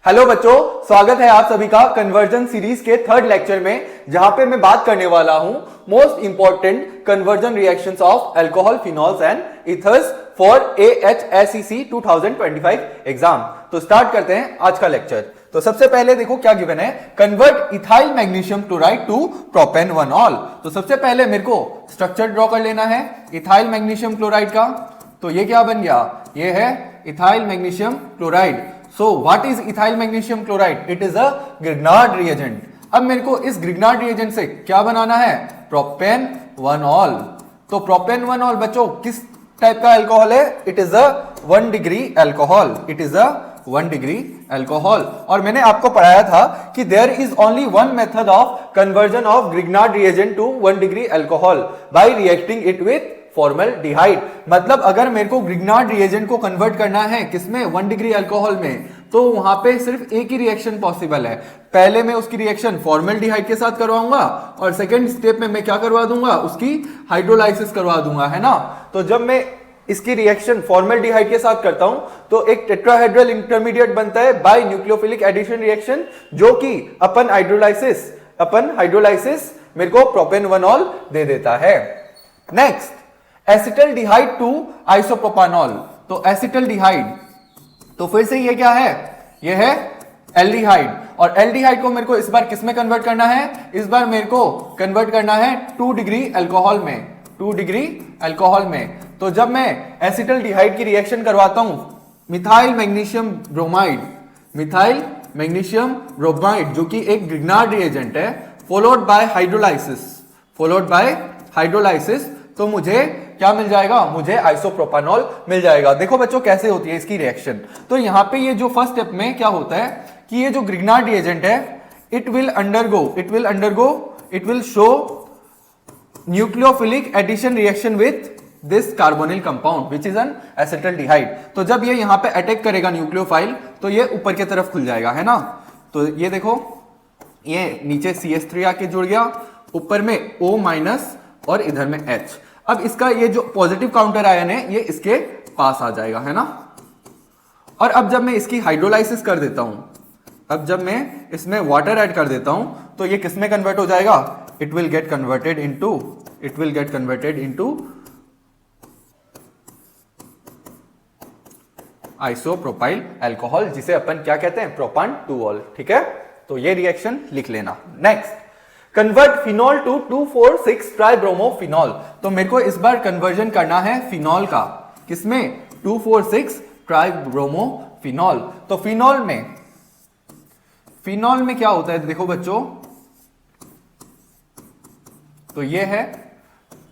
Hello बच्चों, स्वागत है आप सभी का कन्वर्जन सीरीज के थर्ड लेक्चर में, जहां पे मैं बात करने वाला हूं most important conversion reactions of alcohol, phenols and ethers for AHSEC 2025 exam. तो स्टार्ट करते हैं आज का लेक्चर। तो सबसे पहले देखो क्या गिवन है, convert ethyl magnesium chloride to propan one ol. तो सबसे पहले मेरे को स्ट्रक्चर ड्रॉ कर लेना है इथाइल मैग्नीशियम क्लोराइड का। तो ये क्या बन गया, ये है ethyl magnesium chloride. So what is ethyl magnesium chloride? It is a Grignard reagent. अब मेरे को इस Grignard reagent से क्या बनाना है, प्रोपेनवनॉल। तो प्रोपेनवनॉल बच्चों किस टाइप का अल्कोहल है, it is a 1 degree alcohol, it is a 1 degree alcohol. और मैंने आपको पढ़ाया था कि there is only one method of conversion of Grignard reagent to 1 degree alcohol by reacting it with formaldehyde. मतलब अगर मेरे को ग्रिग्नार्ड रिएजेंट को कन्वर्ट करना है किसमें, 1 डिग्री अल्कोहल में, तो वहां पे सिर्फ एक ही रिएक्शन पॉसिबल है। पहले मैं उसकी रिएक्शन फॉर्मल्डिहाइड के साथ करवाऊंगा और सेकंड स्टेप में मैं क्या करवा दूंगा, उसकी हाइड्रोलाइसिस करवा दूंगा, है ना। तो जब मैं इसकी रिएक्शन फॉर्मल्डिहाइड के साथ करता हूं तो एक टेट्राहेड्रल इंटरमीडिएट बनता है बाय न्यूक्लियोफिलिक एडिशन रिएक्शन, जो कि अपन हाइड्रोलाइसिस मेरे को प्रोपेनवनॉल दे देता है। Next, acetaldehyde to isopropanol. तो एसिटल्डिहाइड, तो फिर से ये क्या है, ये है एल्डिहाइड। और एल्डिहाइड को मेरे को इस बार किस में कन्वर्ट करना है, इस बार मेरे को कन्वर्ट करना है 2 डिग्री अल्कोहल में, 2 डिग्री अल्कोहल में। तो जब मैं एसिटल्डिहाइड की रिएक्शन करवाता हूं methyl magnesium bromide, methyl magnesium bromide जो कि एक ग्रिग्नार्ड रिएजेंट है, फॉलोड बाय हाइड्रोलाइसिस, तो मुझे क्या मिल जाएगा, मुझे आइसोप्रोपानॉल मिल जाएगा। देखो बच्चों कैसे होती है इसकी रिएक्शन। तो यहां पे ये जो फर्स्ट स्टेप में क्या होता है कि ये जो ग्रिग्नार्ड रिएजेंट है, it will show nucleophilic addition reaction with this carbonyl compound which is an acetaldehyde. तो जब ये यहां पे अटैक करेगा न्यूक्लियोफाइल तो ये ऊपर की तरफ खुल जाएगा, है ना। तो ये देखो, ये नीचे CH3 आके जुड़ गया, ऊपर में O- और इधर में H। अब इसका ये जो पॉजिटिव काउंटर आयन है ये इसके पास आ जाएगा, है ना। और अब जब मैं इसकी हाइड्रोलाइसिस कर देता हूं, अब जब मैं इसमें वाटर ऐड कर देता हूं तो ये किस में कन्वर्ट हो जाएगा, it will get converted into isopropyl alcohol, जिसे अपन क्या कहते हैं, प्रोपान-2-ऑल। ठीक है, तो ये रिएक्शन लिख लेना। Next, convert phenol to 2,4,6 tribromophenol. तो मेरे को इस बार कन्वर्जन करना है फिनॉल का, किसमें, 2,4,6 ट्राइब्रोमोफिनॉल। तो फिनॉल में क्या होता है, देखो बच्चों, तो ये है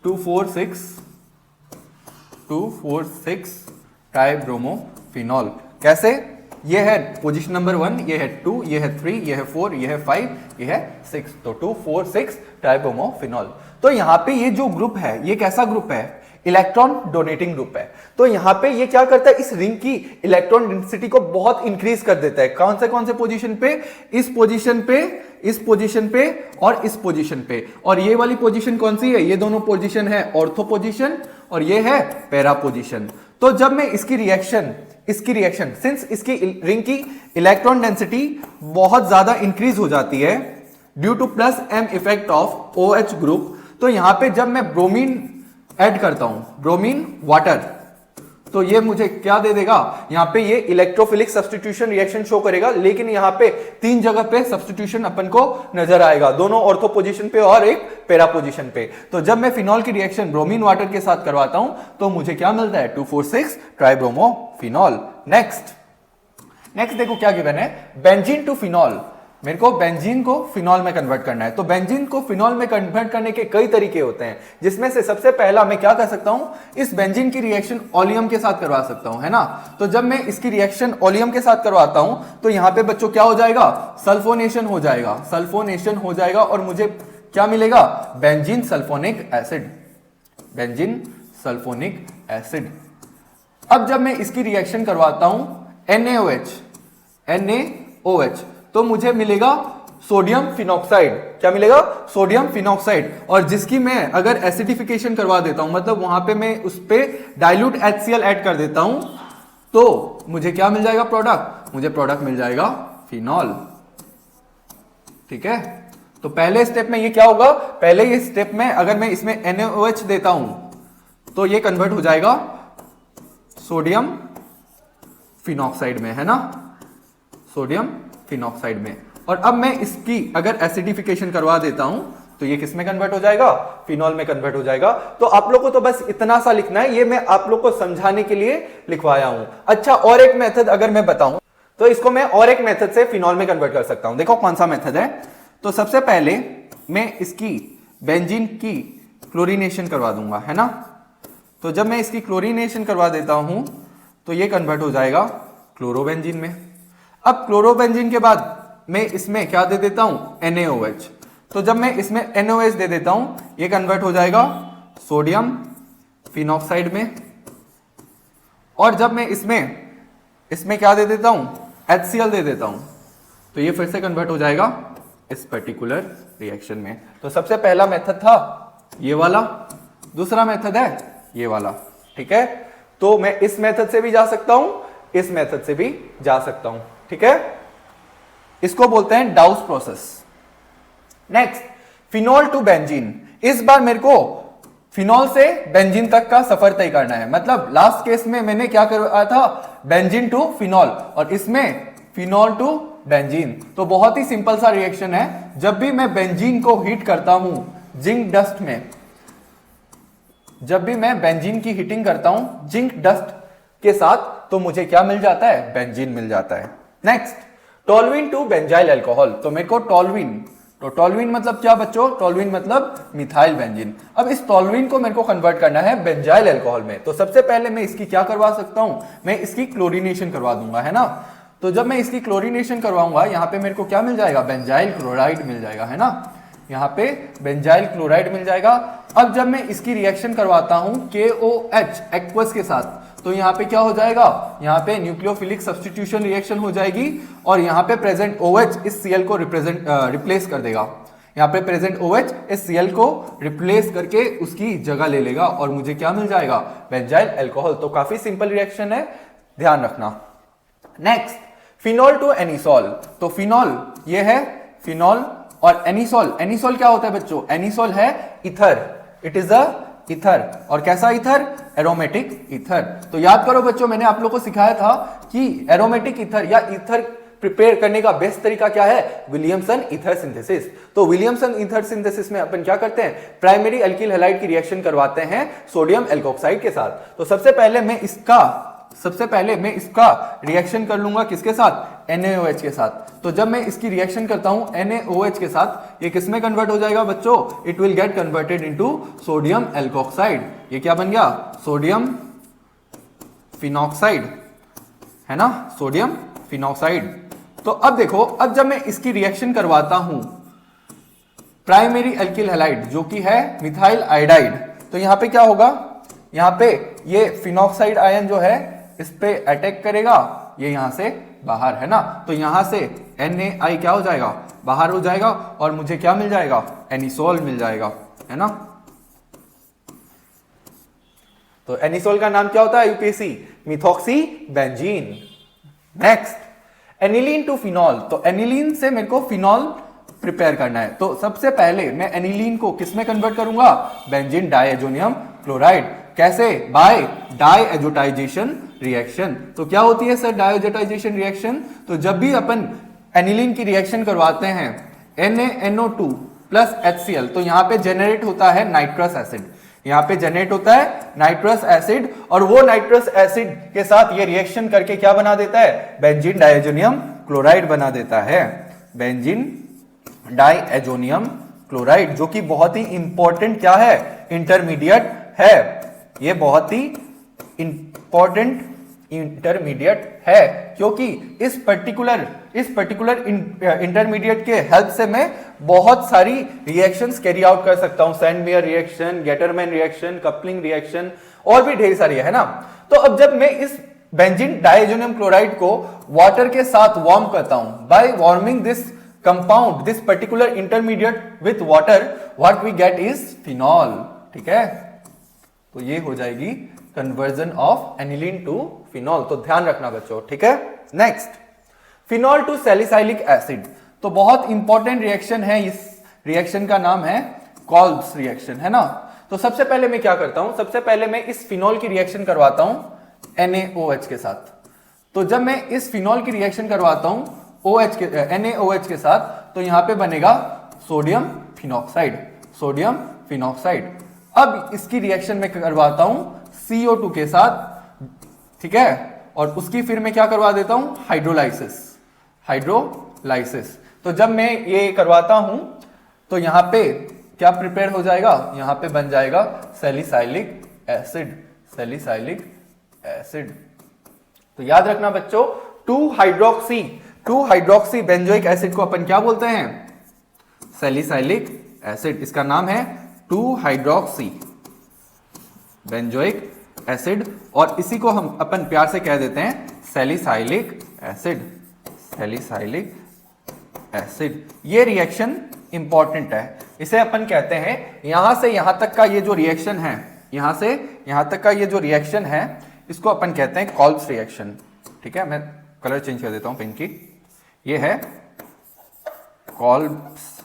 2,4,6 ट्राइब्रोमोफिनॉल। कैसे, ये है पोजीशन नंबर 1, ये है 2, ये है 3, ये है 4, ये है 5, ये है 6। तो 2,4,6 ट्राइब्रोमोफिनॉल। तो यहां पे ये जो ग्रुप है, ये कैसा ग्रुप है, इलेक्ट्रॉन डोनेटिंग ग्रुप है। तो यहां पे ये क्या करता है, इस रिंग की इलेक्ट्रॉन डेंसिटी को बहुत इंक्रीज कर देता है। कौन से पोजीशन पे, इस पोजीशन पे और इस पोजीशन पे। और ये वाली पोजीशन कौन सी है, ये दोनों पोजीशन है ऑर्थो पोजीशन और ये है पैरा पोजीशन। तो जब मैं इसकी रिएक्शन सिंस इसकी रिंग की इलेक्ट्रॉन डेंसिटी बहुत ज्यादा इंक्रीज हो जाती है due to +m effect of OH group, तो यहां पे जब मैं ब्रोमीन ऐड करता हूं, ब्रोमीन वाटर, तो ये मुझे क्या दे देगा, यहां पे ये इलेक्ट्रोफिलिक सब्स्टिट्यूशन रिएक्शन शो करेगा, लेकिन यहां पे 3 जगह पे सब्स्टिट्यूशन अपन को नजर आएगा, दोनों ऑर्थो पोजीशन पे और एक पैरा पोजीशन पे। तो जब मैं फिनॉल की रिएक्शन ब्रोमीन वाटर के साथ करवाता हूं तो मुझे क्या मिलता है, 2,4,6 ट्राइब्रोमोफिनॉल। नेक्स्ट देखो क्या गिवन है, बेंजीन टू फिनॉल। मेरे को बेंजीन को फिनॉल में कन्वर्ट करना है। तो बेंजीन को फिनॉल में कन्वर्ट करने के कई तरीके होते हैं, जिसमें से सबसे पहला मैं क्या कर सकता हूं, इस बेंजीन की रिएक्शन ओलियम के साथ करवा सकता हूं, है ना। तो जब मैं इसकी रिएक्शन ओलियम के साथ करवाता हूं तो यहां पे बच्चों क्या हो जाएगा, सल्फोनेशन हो जाएगा और मुझे क्या मिलेगा, बेंजीन सल्फोनिक एसिड। अब जब मैं इसकी रिएक्शन करवाता हूं NaOH, तो मुझे मिलेगा सोडियम फिनॉक्साइड। क्या मिलेगा, सोडियम फिनॉक्साइड। और जिसकी मैं अगर एसिडिफिकेशन करवा देता हूं, मतलब वहां पे मैं उस पे डाइल्यूट HCl ऐड कर देता हूं, तो मुझे क्या मिल जाएगा, प्रोडक्ट मिल जाएगा फिनॉल। ठीक है, तो पहले स्टेप में ये क्या होगा, पहले ये स्टेप में अगर मैं इसमें NaOH देता हूं तो ये कन्वर्ट हो जाएगा सोडियम फिनॉक्साइड में, है ना, सोडियम फिनॉक्साइड में। और अब मैं इसकी अगर एसिडिफिकेशन करवा देता हूं तो ये किस में कन्वर्ट हो जाएगा, फिनॉल में कन्वर्ट हो जाएगा। तो आप लोग को तो बस इतना सा लिखना है, ये मैं आप लोग को समझाने के लिए लिखवाया हूं। अच्छा, और एक मेथड अगर मैं बताऊं तो इसको मैं और एक मेथड से फिनॉल में कन्वर्ट कर सकता हूं। देखो कौन सा मेथड है। तो सबसे पहले मैं इसकी बेंजीन की क्लोरीनेशन करवा दूंगा, है ना। तो जब मैं इसकी क्लोरीनेशन करवा देता हूं तो ये कन्वर्ट हो जाएगा क्लोरोबेंजीन में। अब क्लोरोबेंजीन के बाद मैं इसमें क्या दे देता हूं, NaOH। तो जब मैं इसमें NaOH दे देता हूं ये कन्वर्ट हो जाएगा सोडियम फिनॉक्साइड में। और जब मैं इसमें क्या दे देता हूं, HCl दे देता हूं तो ये फिर से कन्वर्ट हो जाएगा इस पर्टिकुलर रिएक्शन में। तो सबसे पहला मेथड था ये वाला, दूसरा मेथड है ये वाला। ठीक है, तो मैं इस मेथड से भी जा सकता हूं, इस मेथड से भी जा सकता हूं। ठीक है, इसको बोलते हैं Dow's process. Next, phenol to benzene. इस बार मेरे को फिनॉल से बेंजीन तक का सफर तय करना है। मतलब लास्ट केस में मैंने क्या करवाया था, बेंजीन टू फिनॉल, और इसमें फिनॉल टू बेंजीन। तो बहुत ही सिंपल सा रिएक्शन है। जब भी मैं बेंजीन को हीट करता हूं जिंक डस्ट में, जब भी मैं बेंजीन की हीटिंग करता हूं जिंक डस्ट के साथ, तो मुझे क्या मिल जाता है, बेंजीन मिल जाता है। Next, toluene to benzyl alcohol. तो मेरे को टोल्यूइन, तो टोल्यूइन मतलब क्या बच्चों, टोल्यूइन मतलब मिथाइल बेंजीन। अब इस टोल्यूइन को मेरे को कन्वर्ट करना है बेंजाइल अल्कोहल में। तो सबसे पहले मैं इसकी क्या करवा सकता हूं, मैं इसकी क्लोरीनेशन करवा दूंगा, है ना। तो जब मैं इसकी क्लोरीनेशन करवाऊंगा यहां पे मेरे को क्या मिल जाएगा, बेंजाइल क्लोराइड मिल जाएगा, है ना। यहां पे बेंजाइल क्लोराइड मिल जाएगा। अब जब मैं इसकी रिएक्शन करवाता हूं KOH एक्वस के साथ, तो यहाँ पे क्या हो जाएगा, यहाँ पे न्यूक्लियोफिलिक सब्स्टिट्यूशन रिएक्शन हो जाएगी और यहाँ पे प्रेजेंट OH इस Cl को रिप्लेस कर देगा। यहाँ पे प्रेजेंट OH इस Cl को रिप्लेस करके उसकी जगह ले लेगा और मुझे क्या मिल जाएगा, बेंजाइल अल्कोहल। तो काफी सिंपल रिएक्शन है, ध्यान रखना। Next, phenol to anisole. तो फिनॉल ये है फिनॉल, और एनिसॉल, एनिसॉल क्या होता है बच्चों, एनिसॉल है ether, it is a ether. और कैसा इथर, एरोमेटिक इथर। तो याद करो बच्चों, मैंने आप लोग को सिखाया था कि एरोमेटिक इथर या इथर प्रिपेयर करने का बेस्ट तरीका क्या है, विलियमसन ईथर सिंथेसिस। तो विलियमसन ईथर सिंथेसिस में अपन क्या करते हैं, प्राइमरी अल्किल हैलाइड की रिएक्शन करवाते हैं सोडियम एल्कोक्साइड के साथ। तो सबसे पहले मैं इसका रिएक्शन कर लूंगा किसके साथ, NaOH के साथ। तो जब मैं इसकी रिएक्शन करता हूं NaOH के साथ, ये किस में कन्वर्ट हो जाएगा बच्चों, it will get converted into sodium alkoxide. ये क्या बन गया, सोडियम फिनॉक्साइड, है ना, सोडियम फिनॉक्साइड। तो अब देखो, अब जब मैं इसकी रिएक्शन करवाता हूं प्राइमरी अल्किल हैलाइड जो कि है मिथाइल आयोडाइड, तो यहां पे क्या होगा, यहां पे ये फिनॉक्साइड आयन जो है इस पे अटैक करेगा, ये यहां से बाहर, है ना। तो यहां से Na क्या हो जाएगा, बाहर हो जाएगा और मुझे क्या मिल जाएगा, एनिसोल मिल जाएगा, है ना। तो एनिसोल का नाम क्या होता है UPSC, methoxy benzene. Next, aniline to phenol. तो एनिलीन से मेरे को फिनॉल प्रिपेयर करना है। तो सबसे पहले मैं एनिलीन को किस में कन्वर्ट करूंगा, बेंजीन डाइएजोनियम क्लोराइड। कैसे, बाय डाइएजोटाइजेशन रिएक्शन। तो क्या होती है सर डाइएजोटाइजेशन रिएक्शन, तो जब भी अपन एनिलीन की रिएक्शन करवाते हैं NaNO2 प्लस HCl, तो यहां पे जेनरेट होता है नाइट्रस एसिड, यहां पे जनरेट होता है नाइट्रस एसिड, और वो नाइट्रस एसिड के साथ ये रिएक्शन करके क्या बना देता है, बेंजीन डाइएजोनियम क्लोराइड बना देता है, बेंजीन डाइएजोनियम क्लोराइड, जो कि बहुत ही इंपॉर्टेंट क्या है, इंटरमीडिएट है। ये बहुत ही इंपॉर्टेंट इंटरमीडिएट है, क्योंकि इस पर्टिकुलर इंटरमीडिएट के हेल्प से मैं बहुत सारी रिएक्शंस कैरी आउट कर सकता हूं, Sandmeyer reaction, Gattermann reaction, coupling reaction, और भी ढेर सारी है ना। तो अब जब मैं इस बेंजीन डाइएजोनियम क्लोराइड को वाटर के साथ वार्म करता हूं, by warming this compound, this particular intermediate with water, what we get is phenol. ठीक है, तो ये हो जाएगी conversion of aniline to phenol. तो ध्यान रखना बच्चों, ठीक है। Next, phenol to salicylic acid. तो बहुत इंपॉर्टेंट रिएक्शन है, इस रिएक्शन का नाम है कॉल्ब्स रिएक्शन, है ना। तो सबसे पहले मैं क्या करता हूं, सबसे पहले मैं इस फिनॉल की रिएक्शन करवाता हूं NaOH के साथ। तो जब मैं इस फिनॉल की रिएक्शन करवाता हूं NaOH के साथ, तो यहां पे बनेगा सोडियम फिनॉक्साइड, सोडियम फिनॉक्साइड। अब इसकी रिएक्शन में करवाता हूं CO2 के साथ, ठीक है, और उसकी फिर मैं क्या करवा देता हूं, हाइड्रोलाइसिस, हाइड्रोलाइसिस। तो जब मैं ये करवाता हूं तो यहां पे क्या प्रिपेयर हो जाएगा, यहां पे बन जाएगा सैलिसाइलिक एसिड, सैलिसाइलिक एसिड। तो याद रखना बच्चों, 2 हाइड्रोक्सी बेंजोइक एसिड को अपन क्या बोलते हैं, सैलिसाइलिक एसिड। इसका नाम है 2 हाइड्रोक्सी बेंजोइक एसिड, और इसी को हम अपन प्यार से कह देते हैं सैलिसाइलिक एसिड, सैलिसाइलिक एसिड। ये रिएक्शन इंपॉर्टेंट है, इसे अपन कहते हैं यहां से यहां तक का ये जो रिएक्शन है, यहां से यहां तक का ये जो रिएक्शन है, इसको अपन कहते हैं कॉल्ब्स रिएक्शन। ठीक है, मैं कलर चेंज कर देता हूं पेन की, ये है कॉल्ब्स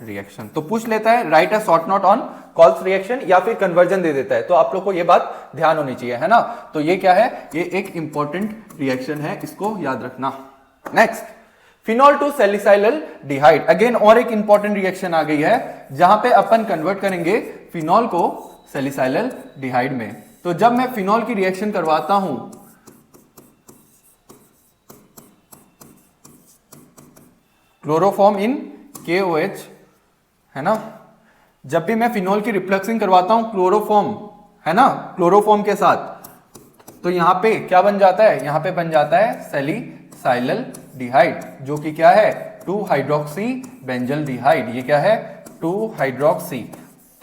रिएक्शन। तो पूछ लेता है write a short note on Kolbe's reaction, या फिर कन्वर्जन दे देता है। तो आप लोग को ये बात ध्यान होनी चाहिए, है ना। तो ये क्या है, ये एक इंपॉर्टेंट रिएक्शन है, इसको याद रखना। Next, phenol to salicylaldehyde. Again और एक इंपॉर्टेंट रिएक्शन आ गई है, जहां पे अपन कन्वर्ट करेंगे फिनॉल को सैलिसाइल डिहाइड में। तो जब मैं फिनॉल की रिएक्शन करवाता हूं, क्लोरोफॉर्म इन KOH, है ना। जब भी मैं फिनॉल की रिफ्लक्सिंग करवाता हूं क्लोरोफॉर्म, है ना, क्लोरोफॉर्म के साथ, तो यहां पे क्या बन जाता है, यहां पे बन जाता है सैलिसाइल डिहाइड, जो कि क्या है 2 हाइड्रोक्सी बेंजल डिहाइड। ये क्या है 2 हाइड्रोक्सी।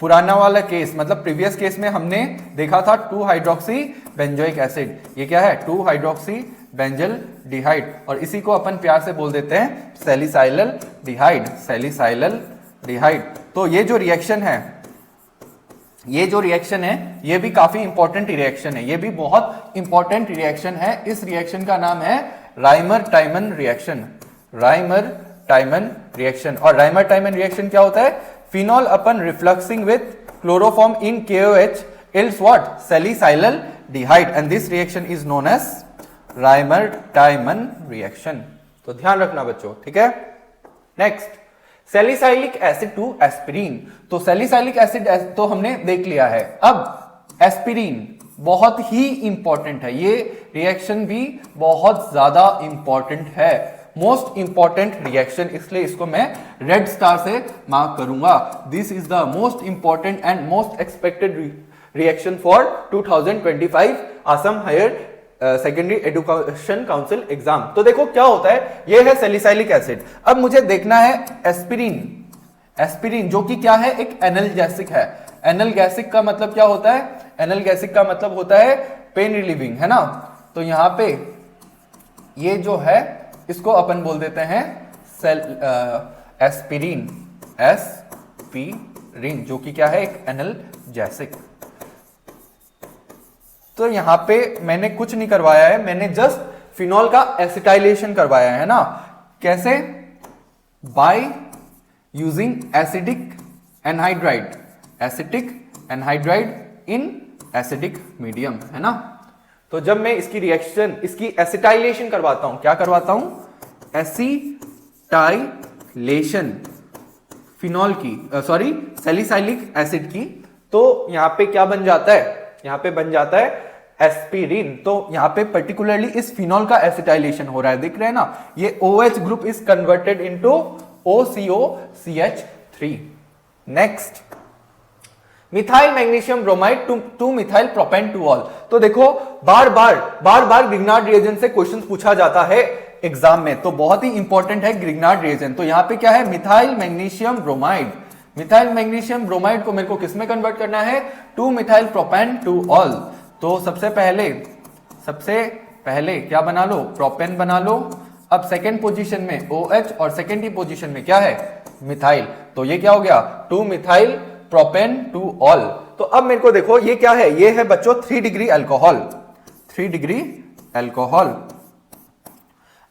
पुराना वाला केस मतलब प्रीवियस केस में हमने देखा था 2 हाइड्रोक्सी बेंजोइक एसिड, ये क्या है 2 हाइड्रोक्सी बेंजल डिहाइड, और इसी को अपन प्यार से बोल देते हैं सैलिसाइल डिहाइड, सैलिसाइल डिहाइड। तो ये जो रिएक्शन है, ये जो रिएक्शन है, ये भी काफी इंपॉर्टेंट रिएक्शन है, ये भी बहुत इंपॉर्टेंट रिएक्शन है। इस रिएक्शन का नाम है राइमर-टाइमन रिएक्शन, राइमर-टाइमन रिएक्शन। और राइमर-टाइमन रिएक्शन क्या होता है, phenol upon refluxing with chloroform in KOH yields what, salicyl dehyde, and this reaction is known as Reimer Tiemann reaction. तो ध्यान रखना बच्चों, ठीक है। Next, salicylic acid to aspirin. तो सैलिसाइलिक एसिड तो हमने देख लिया है। अब एस्पिरिन बहुत ही इंपॉर्टेंट है, ये रिएक्शन भी बहुत ज्यादा इंपॉर्टेंट है, मोस्ट इंपॉर्टेंट रिएक्शन, इसलिए इसको मैं रेड स्टार से मार्क करूंगा। This is the most important and most expected reaction for 2025 Assam higher secondary education council exam. तो देखो क्या होता है, ये है सैलिसाइलिक एसिड। अब मुझे देखना है एस्पिरिन, एस्पिरिन जो कि क्या है, एक एनाल्जेसिक है। एनाल्जेसिक का मतलब क्या होता है, एनाल्जेसिक का मतलब होता है पेन रिलीविंग, है ना। तो यहां पे ये जो है इसको अपन बोल देते हैं एस्पिरिन, एस्पिरिन जो कि क्या है, एक एनाल्जेसिक। तो यहां पे मैंने कुछ नहीं करवाया है, मैंने जस्ट फिनॉल का एसिटाइलेशन करवाया है ना। कैसे, by using acidic anhydride, acetic anhydride in acidic medium, है ना। तो जब मैं इसकी रिएक्शन, इसकी एसिटाइलेशन करवाता हूं, क्या करवाता हूं, एसिटाइलेशन फिनॉल की, सॉरी सैलिसाइलिक एसिड की, तो यहां पे क्या बन जाता है, यहां पे बन जाता है एस्पिरिन। तो यहां पे पर्टिकुलरली इस फिनॉल का एसिटाइलेशन हो रहा है, दिख रहे हैं ना। ये OH group is converted into OCOCH3। Next, methyl magnesium bromide to methyl propan two ol. तो देखो बार बार ग्रिग्नार्ड रिएजेंट से क्वेश्चन पूछा जाता है एग्जाम में, तो बहुत ही इंपॉर्टेंट है ग्रिग्नार्ड रिएजेंट। तो यहां पे क्या है, methyl magnesium bromide, methyl magnesium bromide को मेरे को किसमें कन्वर्ट करना है, 2 मिथाइल प्रोपेनटुऑल। तो सबसे पहले क्या बना लो, प्रोपेन बना लो। अब सेकेंड पोजीशन में OH और सेकेंडरी पोजीशन में क्या है, मिथाइल। तो ये क्या हो गया, 2 मिथाइल प्रोपेनटुऑल। तो अब मेरे को देखो ये क्या है, ये है बच्चों 3 डिग्री अल्कोहल, 3 डिग्री अल्कोहल।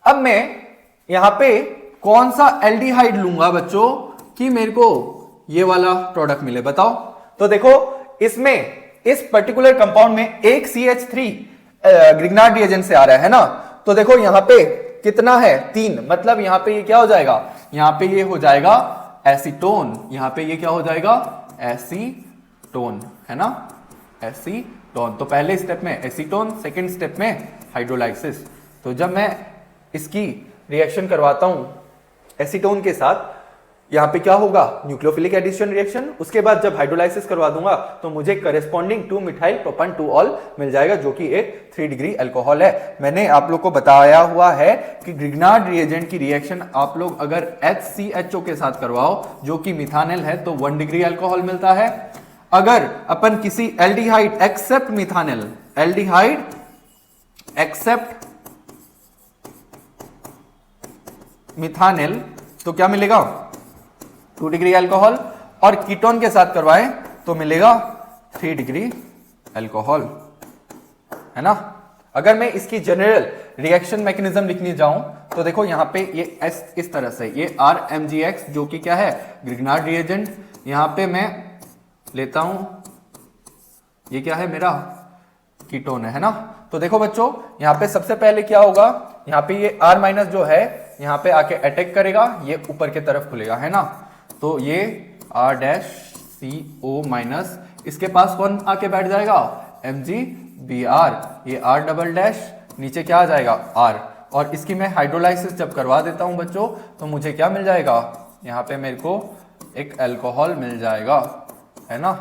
अब मैं यहां पे कौन सा एल्डिहाइड लूंगा बच्चों कि मेरे को ये वाला प्रोडक्ट मिले, बताओ। तो देखो इसमें इस पर्टिकुलर कंपाउंड में एक CH3 ग्रिग्नार्ड रिएजेंट से आ रहा है ना, तो देखो यहां पे कितना है 3, मतलब यहां पे ये क्या हो जाएगा, यहां पे ये हो जाएगा एसीटोन, यहां पे ये क्या हो जाएगा एसीटोन, है ना, एसीटोन। तो पहले स्टेप में एसीटोन, सेकंड स्टेप में हाइड्रोलाइसिस। तो जब मैं इसकी रिएक्शन करवाता हूं एसीटोन के साथ, यहां पे क्या होगा न्यूक्लियोफिलिक एडिशन रिएक्शन, उसके बाद जब हाइड्रोलाइसिस करवा दूंगा तो मुझे करेस्पॉन्डिंग 2 मिथाइल प्रोपान 2 ऑल मिल जाएगा, जो कि एक 3 डिग्री अल्कोहल है। मैंने आप लोग को बताया हुआ है कि ग्रिग्नार्ड रिएजेंट की रिएक्शन आप लोग अगर HCHO के साथ करवाओ जो कि मिथानिल है तो 1 डिग्री अल्कोहल मिलता है। अगर अपन किसी एल्डिहाइड एक्सेप्ट मिथानिल, एल्डिहाइड एक्सेप्ट मिथानिल तो क्या मिलेगा 2 डिग्री अल्कोहल, और कीटोन के साथ करवाएं तो मिलेगा 3 डिग्री अल्कोहल, है ना। अगर मैं इसकी जनरल रिएक्शन मैकेनिज्म लिखने जाऊं तो देखो यहां पे ये एस इस तरह से, ये RMgX जो कि क्या है ग्रिग्नार्ड रिएजेंट, यहां पे मैं लेता हूं ये क्या है मेरा कीटोन है ना। तो देखो बच्चों यहां पे सबसे पहले क्या होगा, यहां पे ये R माइनस जो है यहां पे आके अटैक करेगा, ये ऊपर के तरफ खुलेगा, है ना। तो ये R-CO माइनस, इसके पास कौन आके बैठ जाएगा MgBr, ये R डबल डैश, नीचे क्या आ जाएगा R, और इसकी मैं हाइड्रोलाइसिस जब करवा देता हूं बच्चों तो मुझे क्या मिल जाएगा, यहां पे मेरे को एक अल्कोहल मिल जाएगा, है ना,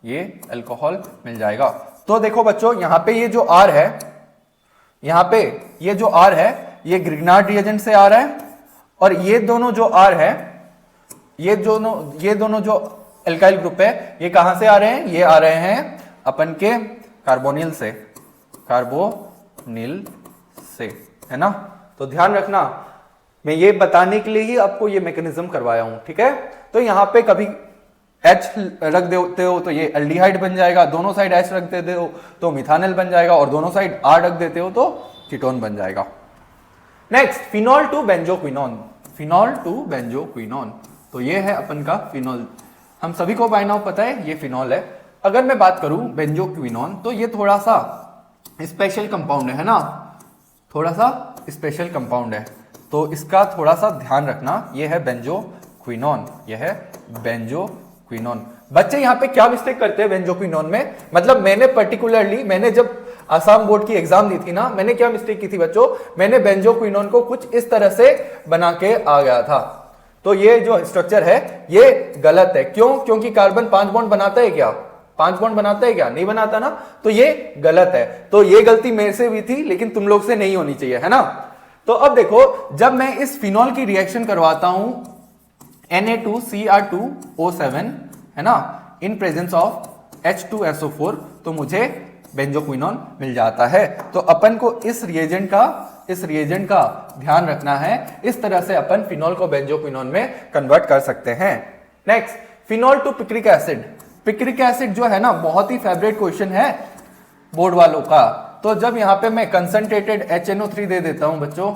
ये अल्कोहल मिल जाएगा। तो देखो बच्चों यहां पे ये जो R है, यहां पे ये जो R है ये ग्रिग्नार्ड रिएजेंट से आ रहा है, और ये दोनों जो R है, ये दोनों जो एल्काइल ग्रुप है ये कहां से आ रहे हैं, ये आ रहे हैं अपन के कार्बोनिल से, कार्बोनिल से, है ना। तो ध्यान रखना, मैं ये बताने के लिए ही आपको ये मैकेनिज्म करवाया हूं, ठीक है। तो यहां पे कभी H रख देते हो तो ये एल्डिहाइड बन जाएगा, दोनों साइड H रख देते हो तो मिथानिल बन जाएगा, और दोनों साइड R रख देते हो तो कीटोन बन जाएगा। Next phenol to benzoquinone, phenol to benzoquinone, तो ये है अपन का फिनॉल, हम सभी को बाय नाउ पता है ये फिनॉल है। अगर मैं बात करूं बेंजोक्विनोन तो ये थोड़ा सा स्पेशल कंपाउंड है ना, थोड़ा सा स्पेशल कंपाउंड है, तो इसका थोड़ा सा ध्यान रखना। ये है बेंजोक्विनोन, ये है बेंजोक्विनोन। बच्चे यहाँ पे क्या मिस्टेक करते हैं बेंजोक्विनोन में, मतलब मैंने पर्टिकुलरली, मैंने जब आसाम बोर्ड की एग्जाम दी थी ना, मैंने क्या मिस्टेक की थी बच्चों, मैंने बेंजोक्विनोन को कुछ इस तरह से बना के आ गया था। तो ये जो स्ट्रक्चर है ये गलत है, क्यों, क्योंकि कार्बन 5 बॉन्ड बनाता है क्या, 5 बॉन्ड बनाता है क्या, नहीं बनाता ना, तो ये गलत है। तो ये गलती मेरे से भी थी लेकिन तुम लोग से नहीं होनी चाहिए, है ना। तो अब देखो जब मैं इस फिनॉल की रिएक्शन करवाता हूं Na2Cr2O7, है ना, इन प्रेजेंस ऑफ H2SO4, तो मुझे बेंजोक्विनोन मिल जाता है। तो अपन को इस रिएजेंट का ध्यान रखना है, इस तरह से अपन फिनॉल को बेंजोक्विनोन में कन्वर्ट कर सकते हैं। Next phenol to picric acid, picric acid जो है ना बहुत ही फेवरेट क्वेश्चन है बोर्ड वालों का। तो जब यहां पे मैं कंसंट्रेटेड HNO3 दे देता हूं बच्चों,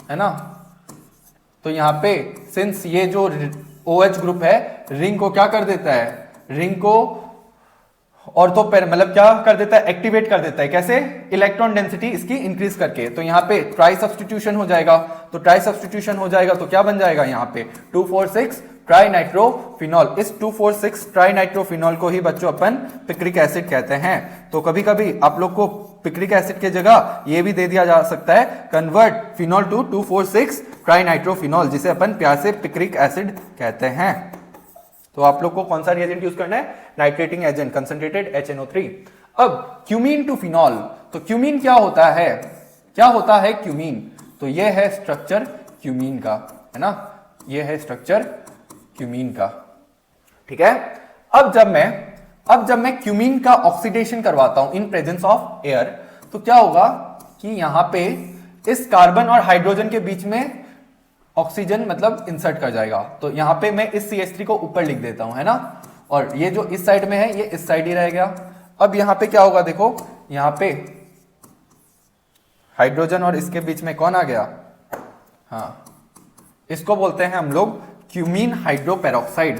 है ना, तो यहां पे सिंस ये जो OH ग्रुप है रिंग को क्या कर देता है, रिंग को ऑर्थोपेर मतलब क्या कर देता है, एक्टिवेट कर देता है, कैसे, इलेक्ट्रॉन डेंसिटी इसकी इंक्रीज करके। तो यहाँ पे ट्राई सब्स्टिट्यूशन हो जाएगा, तो ट्राई सब्स्टिट्यूशन हो जाएगा तो क्या बन जाएगा यहाँ पे 2,4,6 ट्राई नाइट्रोफिनॉल। इस 2,4,6 ट्राई नाइट्रोफिनॉल को ही बच्चों अपन पिक्रिक एसिड कहते हैं। तो कभी कभी आप लोग को पिक्रिक एसिड के जगह ये भी दे दिया जा सकता है, convert phenol to 2,4,6 trinitrophenol, जिसे अपन प्यार से पिक्रिक एसिड कहते हैं। तो आप लोग को कौन सा रिएजेंट यूज करना है, नाइट्रेटिंग एजेंट कंसंट्रेटेड HNO3। अब क्यूमीन टू फिनॉल, तो क्यूमीन क्या होता है, क्या होता है क्यूमीन, तो ये है स्ट्रक्चर क्यूमीन का, है ना, ये है स्ट्रक्चर क्यूमीन का, ठीक है। अब जब मैं क्यूमीन का ऑक्सीडेशन करवाता हूं इन प्रेजेंस ऑफ एयर, तो क्या होगा कि यहां पे इस कार्बन और हाइड्रोजन के बीच में ऑक्सीजन मतलब इंसर्ट कर जाएगा। तो यहां पे मैं इस CH3 को ऊपर लिख देता हूं, है ना, और ये जो इस साइड में है ये इस साइड ही रह गया। अब यहां पे क्या होगा, देखो यहां पे हाइड्रोजन और इसके बीच में कौन आ गया, हाँ, इसको बोलते हैं हम लोग क्यूमीन हाइड्रोपेरोक्साइड।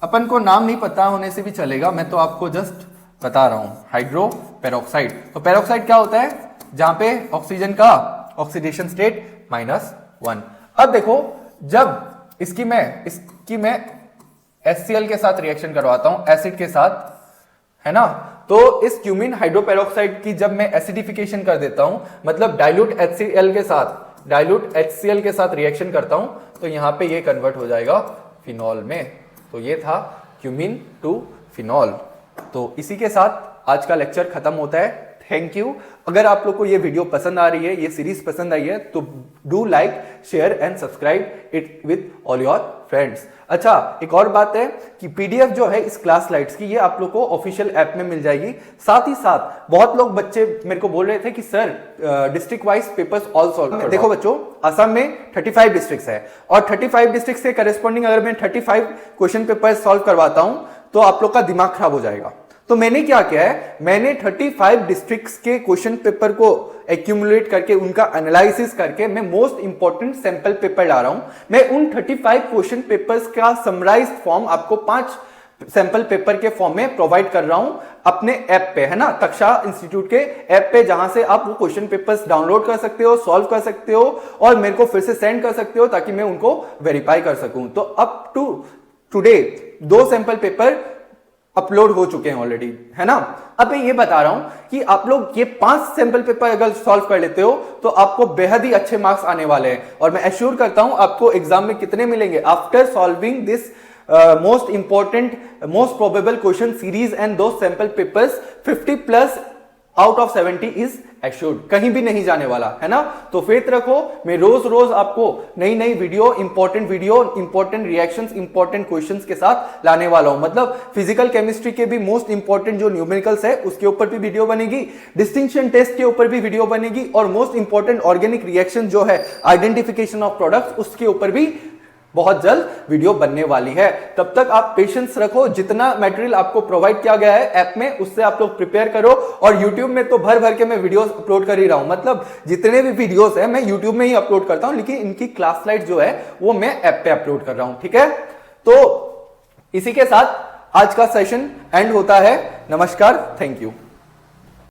अपन को नाम नहीं पता होने से भी चलेगा, मैं तो आपको जस्ट बता रहा हूं, हाइड्रोपेरोक्साइड। तो पेरोक्साइड क्या होता है? जहां पे ऑक्सीजन का ऑक्सीडेशन स्टेट -1। अब देखो, जब इसकी मैं HCl के साथ रिएक्शन करवाता हूं, एसिड के साथ, है ना, तो इस क्यूमीन हाइड्रोपेरोक्साइड की जब मैं एसिडिफिकेशन कर देता हूं, मतलब डाइल्यूट HCl के साथ रिएक्शन करता हूं, तो यहां पे ये कन्वर्ट हो जाएगा फिनॉल में। तो ये था क्यूमीन टू फिनॉल। तो इसी के साथ आज का लेक्चर खत्म होता है। Thank you. अगर आप लोग को ये वीडियो पसंद आ रही है, ये सीरीज पसंद आई है, तो do like, share and subscribe it with all your friends. अच्छा, एक और बात है कि पीडीएफ जो है इस क्लास स्लाइड्स की, ये आप लोग को ऑफिशियल ऐप में मिल जाएगी। साथ ही साथ बहुत लोग बच्चे मेरे को बोल रहे थे कि sir district wise papers all solve. देखो बच्चों, असम में 35 डिस्ट्रिक्ट्स है और 35 डिस्ट्रिक्ट के करेस्पॉन्डिंग अगर मैं 35 क्वेश्चन पेपर सॉल्व करवाता हूं तो आप लोग का दिमाग खराब हो जाएगा। तो मैंने क्या किया है, मैंने 35 डिस्ट्रिक्ट्स के क्वेश्चन पेपर को एक्यूमुलेट करके उनका एनालिसिस करके मैं मोस्ट इंपॉर्टेंट सैंपल पेपर ला रहा हूं। मैं उन 35 क्वेश्चन पेपर्स का समराइज्ड फॉर्म आपको 5 सैंपल पेपर के फॉर्म में प्रोवाइड कर रहा हूं अपने ऐप पे, है ना, तक्षा इंस्टीट्यूट के ऐप पे, जहां से आप वो क्वेश्चन पेपर्स डाउनलोड कर सकते हो, सॉल्व कर सकते हो और मेरे को फिर से सेंड कर सकते हो ताकि मैं उनको वेरीफाई कर सकूं। तो up to today 2 sample paper upload हो चुके हैं ऑलरेडी, है ना। अब मैं ये बता रहा हूं कि आप लोग ये 5 सैंपल पेपर अगर सॉल्व कर लेते हो तो आपको बेहद ही अच्छे मार्क्स आने वाले हैं। और मैं एश्योर करता हूं आपको एग्जाम में कितने मिलेंगे after solving this most important, most probable question series and दो sample papers, 50+ out of 70 is assured, कहीं भी नहीं जाने वाला, है ना। तो फेथ रखो, मैं रोज रोज आपको नई नई video, important reactions, important questions के साथ लाने वाला हूं। मतलब फिजिकल केमिस्ट्री के भी मोस्ट इंपॉर्टेंट जो न्यूमेरिकल्स है उसके ऊपर भी वीडियो बनेगी, डिस्टिंक्शन टेस्ट के ऊपर भी वीडियो बनेगी और मोस्ट इंपॉर्टेंट ऑर्गेनिक रिएक्शन जो है आइडेंटिफिकेशन ऑफ प्रोडक्ट्स, उसके ऊपर भी बहुत जल्द वीडियो बनने वाली है। तब तक आप पेशेंस रखो, जितना मटेरियल आपको प्रोवाइड किया गया है ऐप में उससे आप लोग प्रिपेयर करो। और YouTube में तो भर भर के मैं वीडियोस अपलोड कर ही रहा हूं, मतलब जितने भी वीडियोस है मैं YouTube में ही अपलोड करता हूं, लेकिन इनकी क्लास स्लाइड जो है वो मैं ऐप पे अपलोड कर रहा हूं, ठीक है। तो इसी के साथ आज का सेशन एंड होता है। नमस्कार, थैंक यू।